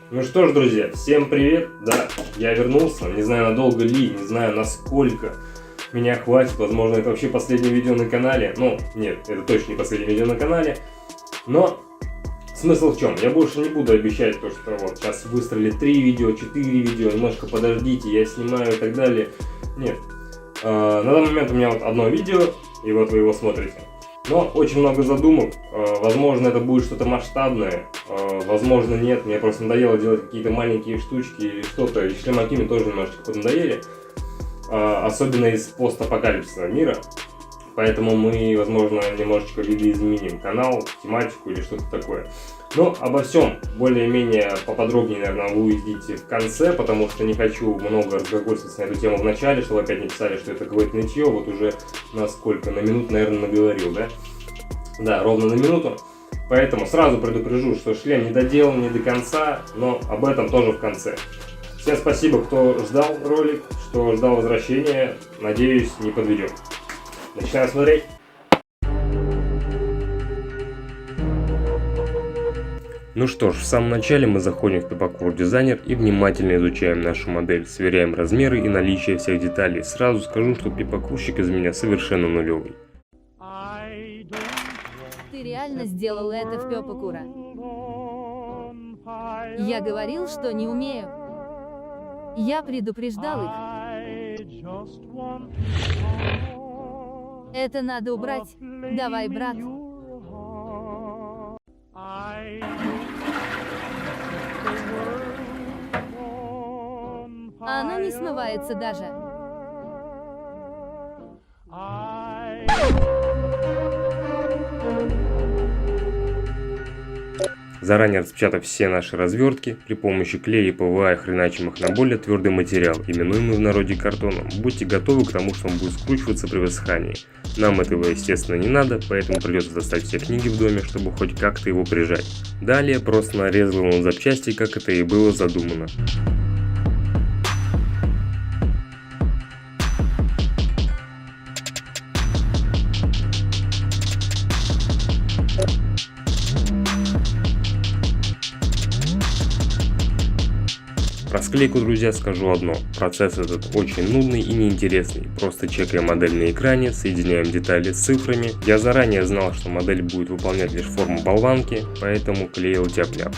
Ну что ж, друзья, всем привет! Да, я вернулся, не знаю надолго ли, не знаю насколько меня хватит, возможно это вообще последнее видео на канале. Ну, нет, это точно не последнее видео на канале, но смысл в чем? Я больше не буду обещать то, что вот сейчас выстрелит 3 видео, 4 видео, немножко подождите, я снимаю и так далее. Нет, на данный момент у меня вот одно видео, и вот вы его смотрите. Но очень много задумок, возможно это будет что-то масштабное, возможно нет, мне просто надоело делать какие-то маленькие штучки или что-то, и шлемаки мне тоже немножечко поднадоели, особенно из постапокалипсисного мира, поэтому мы, возможно, немножечко видоизменим канал, тематику или что-то такое. Но обо всем более-менее поподробнее, наверное, вы увидите в конце, потому что не хочу много разглагольствовать на эту тему в начале, чтобы опять не писали, что это какое-то нытье. Вот уже на сколько? На минуту, наверное, наговорил, да? Да, ровно на минуту. Поэтому сразу предупрежу, что шлем не доделан, не до конца, но об этом тоже в конце. Всем спасибо, кто ждал ролик, что ждал возвращения. Надеюсь, не подведем. Начинаем смотреть. Ну что ж, в самом начале мы заходим в Pepacur Designer и внимательно изучаем нашу модель, сверяем размеры и наличие всех деталей. Сразу скажу, что пепакурщик из меня совершенно нулевый. Ты реально сделал это в Пепакура? Я говорил, что не умею. Я предупреждал их. Это надо убрать. Давай, брат. Оно не смывается даже. Заранее распечатав все наши развертки, при помощи клея и ПВА хреначим их на более твердый материал, именуемый в народе картоном. Будьте готовы к тому, что он будет скручиваться при высыхании. Нам этого, естественно, не надо, поэтому придется достать все книги в доме, чтобы хоть как-то его прижать. Далее просто нарезал его на запчасти, как это и было задумано. Про склейку, друзья, скажу одно. Процесс этот очень нудный и неинтересный. Просто чекаем модель на экране, соединяем детали с цифрами. Я заранее знал, что модель будет выполнять лишь форму болванки, поэтому клеил тяп-ляп.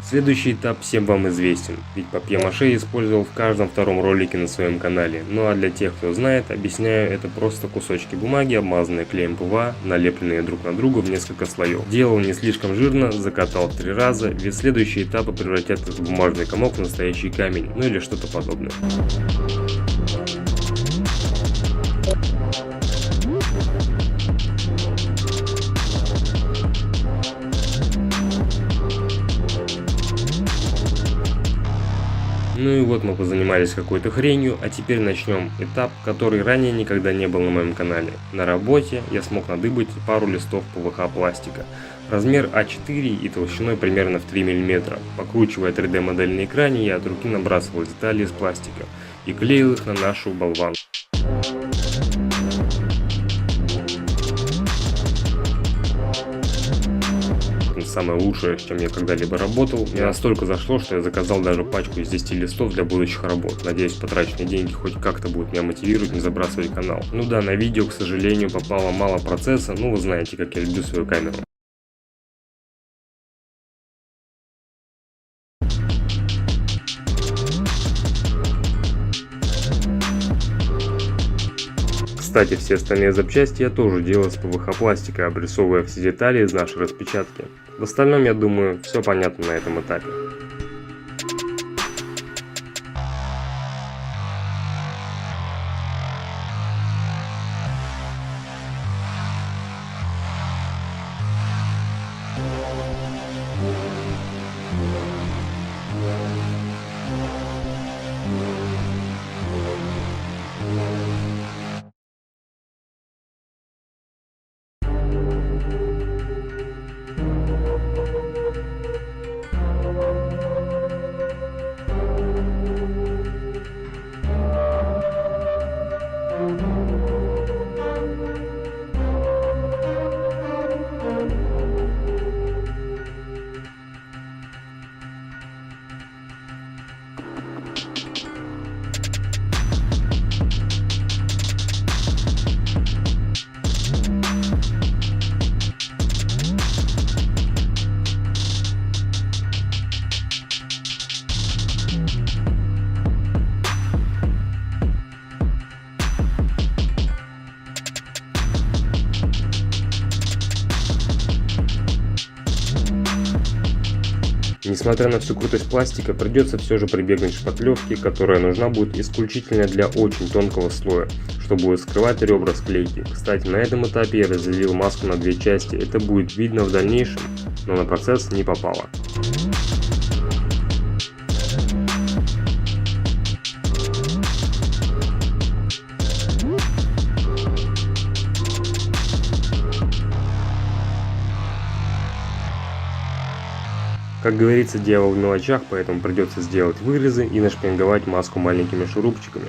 Следующий этап всем вам известен, ведь папье-маше использовал в каждом втором ролике на своем канале. Ну а для тех, кто знает, объясняю, это просто кусочки бумаги, обмазанные клеем ПВА, налепленные друг на друга в несколько слоев. Делал не слишком жирно, закатал 3 раза, ведь следующие этапы превратят этот бумажный комок в настоящий камень, ну или что-то подобное. Ну и вот мы позанимались какой-то хренью, а теперь начнем этап, который ранее никогда не был на моем канале. На работе я смог надыбать пару листов ПВХ пластика. Размер А4 и толщиной примерно в 3 мм. Покручивая 3D модель на экране, я от руки набрасывал детали из пластика и клеил их на нашу болванку. Самое лучшее, с чем я когда-либо работал. Мне настолько зашло, что я заказал даже пачку из 10 листов для будущих работ. Надеюсь, потраченные деньги хоть как-то будут меня мотивировать не забрасывать канал. Ну да, на видео, к сожалению, попало мало процесса, ну вы знаете, как я люблю свою камеру. Кстати, все остальные запчасти я тоже делал с ПВХ пластика, обрисовывая все детали из нашей распечатки. В остальном, я думаю, все понятно на этом этапе. Несмотря на всю крутость пластика, придется все же прибегнуть к шпатлевке, которая нужна будет исключительно для очень тонкого слоя, что будет скрывать ребра склейки. Кстати, на этом этапе я разделил маску на две части, это будет видно в дальнейшем, но на процесс не попало. Как говорится, дьявол в мелочах, поэтому придется сделать вырезы и нашпинговать маску маленькими шурупчиками.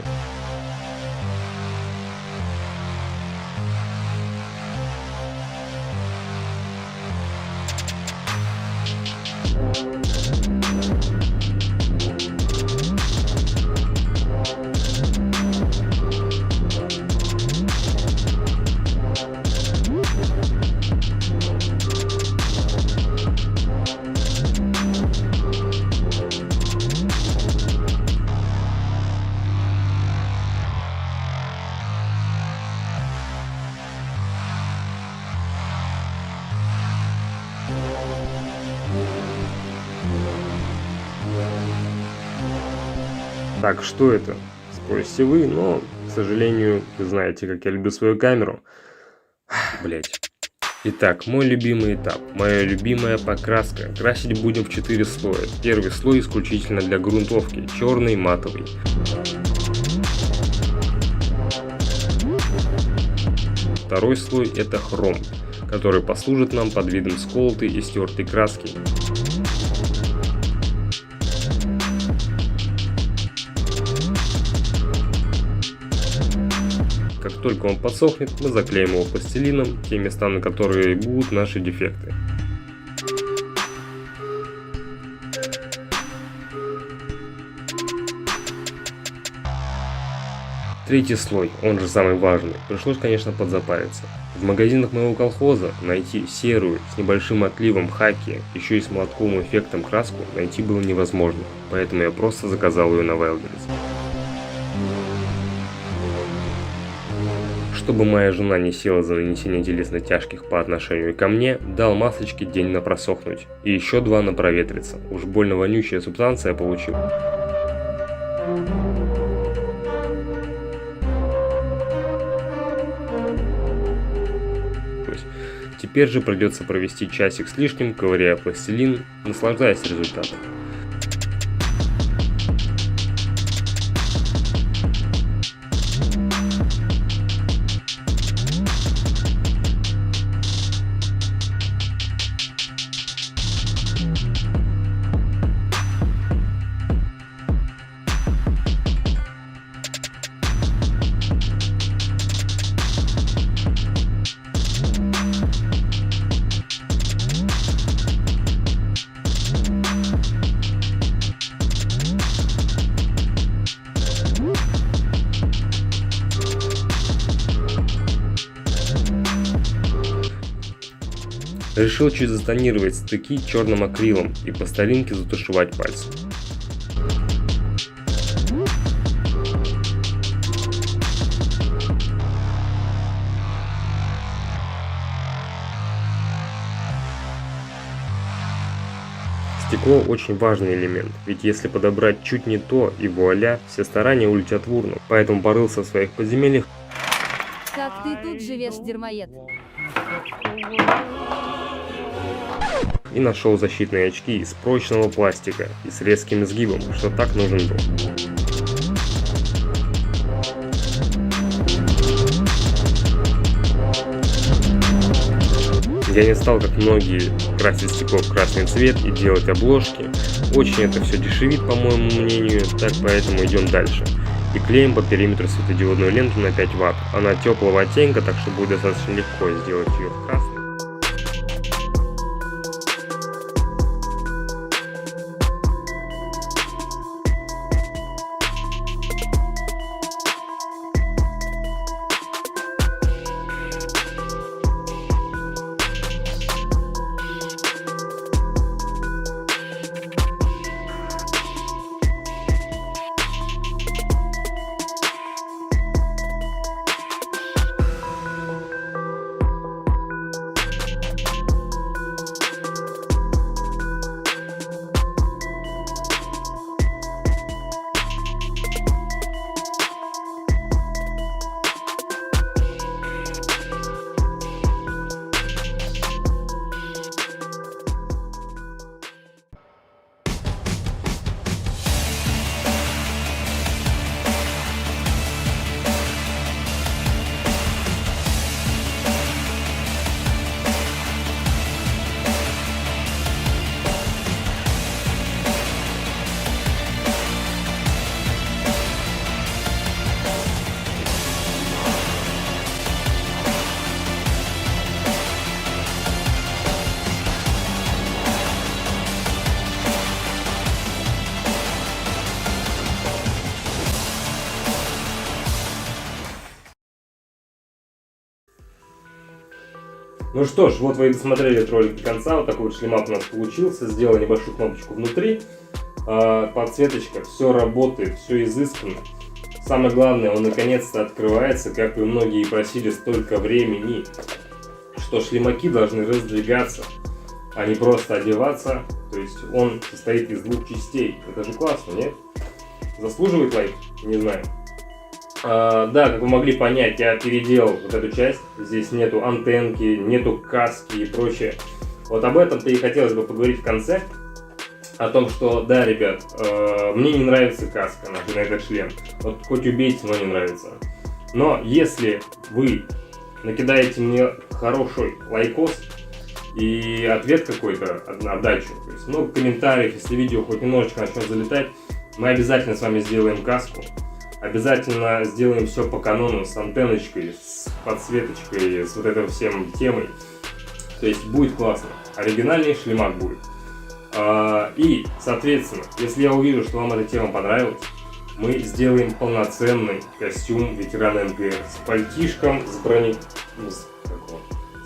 Так, что это? Спросите вы, но, к сожалению, вы знаете, как я люблю свою камеру. Блять. Итак, мой любимый этап, моя любимая покраска. Красить будем в 4 слоя. Первый слой исключительно для грунтовки, черный, матовый. Второй слой это хром, который послужит нам под видом сколотой и стертой краски. Как только он подсохнет, мы заклеим его пластилином, те места, на которые будут наши дефекты. Третий слой, он же самый важный, пришлось, конечно, подзапариться. В магазинах моего колхоза найти серую с небольшим отливом хаки, еще и с молотковым эффектом краску найти было невозможно, поэтому я просто заказал ее на Wildberries. Чтобы моя жена не села за нанесение телесно тяжких по отношению ко мне, дал масочке день на просохнуть и еще 2 на проветриться. Уж больно вонючая субстанция получилась. Теперь же придется провести часик с лишним, ковыряя пластилин, наслаждаясь результатом. Решил чуть затонировать стыки черным акрилом и по старинке затушевать пальцем. Стекло очень важный элемент, ведь если подобрать чуть не то и вуаля, все старания улетят в урну, поэтому порылся в своих подземельях. Как ты тут живешь, дерьмоед? И нашел защитные очки из прочного пластика и с резким изгибом, что так нужен был. Я не стал, как многие, красить стекло в красный цвет и делать обложки. Очень это все дешевит, по моему мнению, так поэтому идем дальше. И клеим по периметру светодиодную ленту на 5 Вт. Она теплого оттенка, так что будет достаточно легко сделать ее в красный. Ну что ж, вот вы и досмотрели этот ролик до конца. Вот такой вот шлемак у нас получился. Сделал небольшую кнопочку внутри. Подсветочка, все работает, все изысканно. Самое главное, он наконец-то открывается, как вы многие просили столько времени, что шлемаки должны раздвигаться, а не просто одеваться. То есть он состоит из двух частей. Это же классно, нет? Заслуживает лайк? Не знаю. Да, как вы могли понять, я переделал вот эту часть. Здесь нету антенки, нету каски и прочее. Вот об этом-то и хотелось бы поговорить в конце. О том, что, да, ребят, мне не нравится каска на этот шлем. Вот хоть убейте, но не нравится. Но если вы накидаете мне хороший лайкос и ответ какой-то, отдачу, то есть много комментариев, если видео хоть немножечко начнет залетать, мы обязательно с вами сделаем каску. Обязательно сделаем все по канону, с антенночкой, с подсветочкой, с вот этой всем темой. То есть будет классно. Оригинальный шлемак будет. И, соответственно, если я увижу, что вам эта тема понравилась, мы сделаем полноценный костюм ветерана НКР с пальтишком, с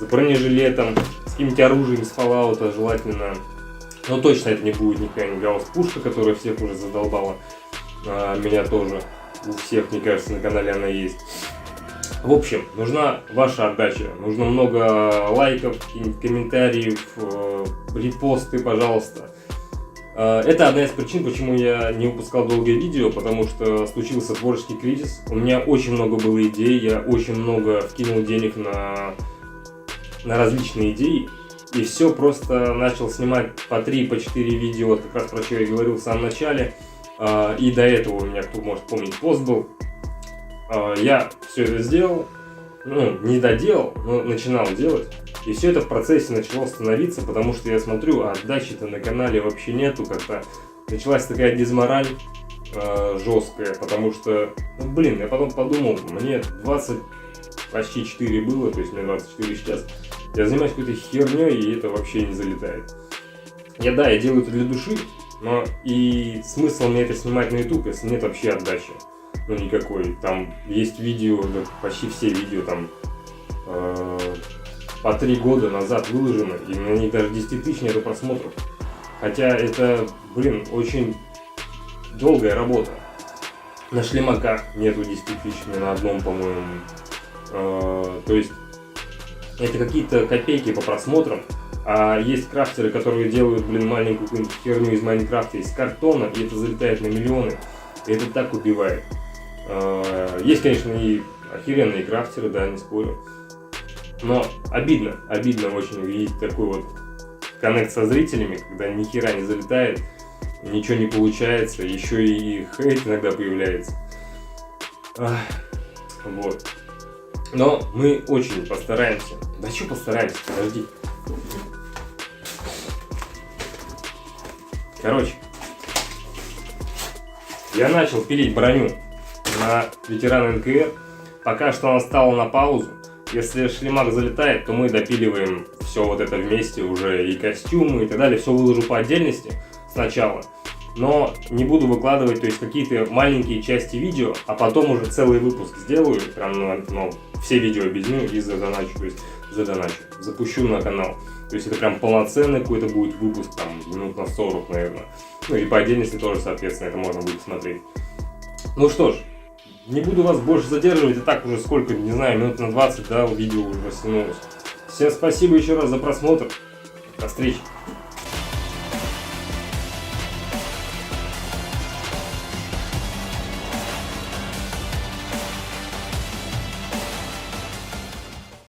бронежилетом, с каким-нибудь оружием с Fallout, желательно. Но точно это не будет никакая гаусс-пушка, которая всех уже задолбала. Меня тоже. У всех, мне кажется, на канале она есть. В общем, нужна ваша отдача, нужно много лайков, комментариев, репосты, пожалуйста. Это одна из причин, почему я не выпускал долгое видео, потому что случился творческий кризис. У меня очень много было идей, я очень много вкинул денег на различные идеи. И все, просто начал снимать по 3-4 видео, вот как раз про что я говорил в самом начале. И до этого у меня, кто может помнить, пост был. Я все это сделал, не доделал, но начинал делать. И все это в процессе начало становиться, потому что я смотрю, а отдачи-то на канале вообще нету. Как-то началась такая дезмораль жесткая, потому что, я потом подумал, мне 20 почти 4 было, то есть мне 24 сейчас. Я занимаюсь какой-то херней, и это вообще не залетает. Я делаю это для души, но и смысл мне это снимать на YouTube, если нет вообще отдачи. Никакой. Там есть видео, почти все видео там по 3 года назад выложено, и на них даже 10 тысяч нету просмотров. Хотя это, очень долгая работа. На шлемаках нету 10 тысяч, ни на одном, по-моему. То есть это какие-то копейки по просмотрам. А есть крафтеры, которые делают, маленькую какую-нибудь херню из Майнкрафта, из картона, и это залетает на миллионы. И это так убивает. Есть, конечно, и охеренные крафтеры, да, не спорю. Но обидно очень видеть такой вот коннект со зрителями, когда ни хера не залетает, ничего не получается, еще и хейт иногда появляется. Вот. Но мы очень постараемся. Да что постараемся, подожди. Короче, я начал пилить броню на ветерана НКР. Пока что она стала на паузу. Если шлемак залетает, то мы допиливаем все вот это вместе уже, и костюмы и так далее. Все выложу по отдельности сначала. Но не буду выкладывать, то есть какие-то маленькие части видео, а потом уже целый выпуск сделаю. Прям, все видео объединю и задоначу, то есть запущу на канал. То есть это прям полноценный какой-то будет выпуск, там, минут на 40, наверное. И по отдельности тоже, соответственно, это можно будет смотреть. Ну что ж, не буду вас больше задерживать, и так уже сколько, не знаю, минут на 20, видео уже растянулось. Всем спасибо еще раз за просмотр. До встречи.